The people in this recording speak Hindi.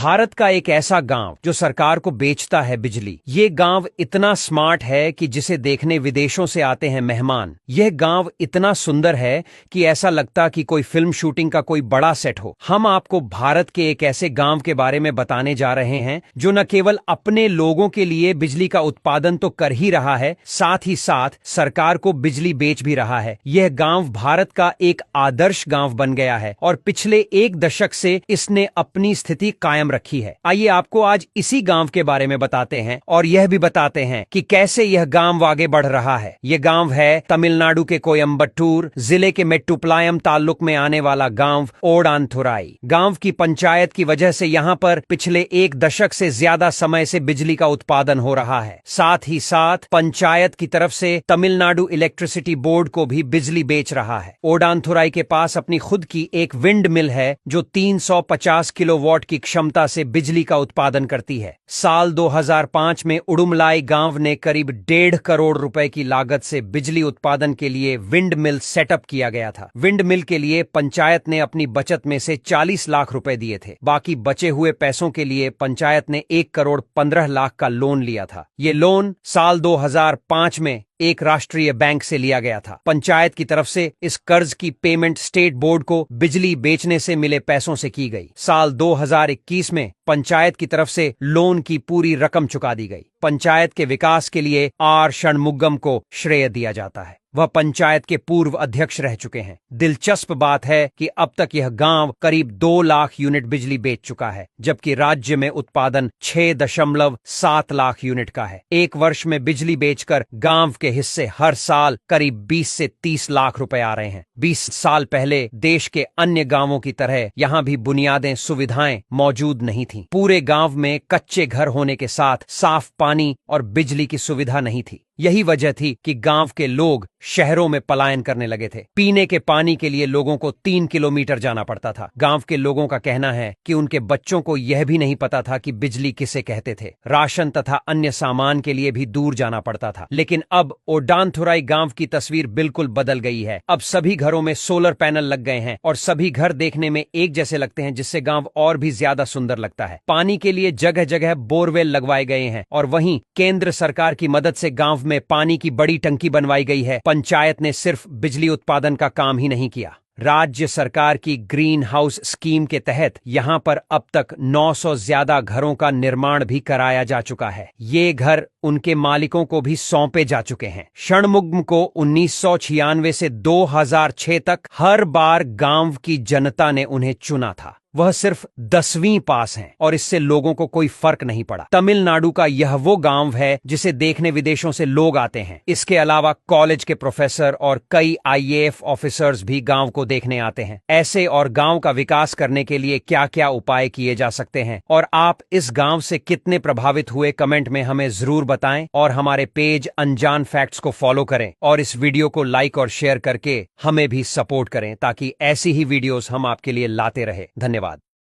भारत का एक ऐसा गांव जो सरकार को बेचता है बिजली। ये गांव इतना स्मार्ट है कि जिसे देखने विदेशों से आते हैं मेहमान। यह गांव इतना सुंदर है कि ऐसा लगता कि कोई फिल्म शूटिंग का कोई बड़ा सेट हो। हम आपको भारत के एक ऐसे गांव के बारे में बताने जा रहे हैं जो न केवल अपने लोगों के लिए बिजली का उत्पादन तो कर ही रहा है, साथ ही साथ सरकार को बिजली बेच भी रहा है। यह गांव भारत का एक आदर्श गांव बन गया है और पिछले एक दशक से इसने अपनी स्थिति कायम रखी है। आइए आपको आज इसी गांव के बारे में बताते हैं और यह भी बताते हैं कि कैसे यह गांव आगे बढ़ रहा है। यह गांव है तमिलनाडु के कोयम्बटूर जिले के मेट्टुपालयम ताल्लुक में आने वाला गांव ओडांथुराई। गांव की पंचायत की वजह से यहां पर पिछले एक दशक से ज्यादा समय से बिजली का उत्पादन हो रहा है। साथ ही साथ पंचायत की तरफ से तमिलनाडु इलेक्ट्रिसिटी बोर्ड को भी बिजली बेच रहा है। ओडांथुराई के पास अपनी खुद की एक विंड मिल है जो 350 किलोवाट की क्षमता से बिजली का उत्पादन करती है। साल 2005 में उडुमलाई गांव ने करीब 1.5 करोड़ रुपए की लागत से बिजली उत्पादन के लिए विंड मिल सेटअप किया गया था। विंड मिल के लिए पंचायत ने अपनी बचत में से 40 लाख रुपए दिए थे। बाकी बचे हुए पैसों के लिए पंचायत ने 1 करोड़ 15 लाख का लोन लिया था। ये लोन साल 2005 में एक राष्ट्रीय बैंक से लिया गया था। पंचायत की तरफ से इस कर्ज की पेमेंट स्टेट बोर्ड को बिजली बेचने से मिले पैसों से की गई। साल 2021 में पंचायत की तरफ से लोन की पूरी रकम चुका दी गई। पंचायत के विकास के लिए आर षणमुगम को श्रेय दिया जाता है। वह पंचायत के पूर्व अध्यक्ष रह चुके हैं। दिलचस्प बात है कि अब तक यह गांव करीब 2 लाख यूनिट बिजली बेच चुका है, जबकि राज्य में उत्पादन 6.7 लाख यूनिट का है। एक वर्ष में बिजली बेचकर गांव के हिस्से हर साल करीब 20 से 30 लाख रुपए आ रहे हैं। 20 साल पहले देश के अन्य गांवों की तरह यहां भी बुनियादें सुविधाएं मौजूद नहीं थीं। पूरे गांव में कच्चे घर होने के साथ साफ पानी और बिजली की सुविधा नहीं थी। यही वजह थी कि गांव के लोग शहरों में पलायन करने लगे थे। पीने के पानी के लिए लोगों को 3 किलोमीटर जाना पड़ता था। गांव के लोगों का कहना है कि उनके बच्चों को यह भी नहीं पता था कि बिजली किसे कहते थे। राशन तथा अन्य सामान के लिए भी दूर जाना पड़ता था। लेकिन अब ओडांथुराई गांव की तस्वीर बिल्कुल बदल गई है। अब सभी घरों में सोलर पैनल लग गए हैं और सभी घर देखने में एक जैसे लगते हैं, जिससे गांव और भी ज्यादा सुंदर लगता है। पानी के लिए जगह जगह बोरवेल लगवाए गए हैं और वहीं केंद्र सरकार की मदद से गांव में पानी की बड़ी टंकी बनवाई गई है। पंचायत ने सिर्फ बिजली उत्पादन का काम ही नहीं किया। राज्य सरकार की ग्रीन हाउस स्कीम के तहत यहां पर अब तक 900 ज्यादा घरों का निर्माण भी कराया जा चुका है। ये घर उनके मालिकों को भी सौंपे जा चुके हैं। षणमुगम को 1996 से 2006 तक हर बार गांव की जनता ने उन्हें चुना था। वह सिर्फ 10वीं पास हैं और इससे लोगों को कोई फर्क नहीं पड़ा। तमिलनाडु का यह वो गांव है जिसे देखने विदेशों से लोग आते हैं। इसके अलावा कॉलेज के प्रोफेसर और कई IAF ऑफिसर्स भी गांव को देखने आते हैं। ऐसे और गांव का विकास करने के लिए क्या क्या उपाय किए जा सकते हैं और आप इस गांव से कितने प्रभावित हुए, कमेंट में हमें जरूर बताएं और हमारे पेज अनजान फैक्ट्स को फॉलो करें और इस वीडियो को लाइक और शेयर करके हमें भी सपोर्ट करें ताकि ऐसी ही वीडियोस हम आपके लिए लाते रहे। धन्यवाद।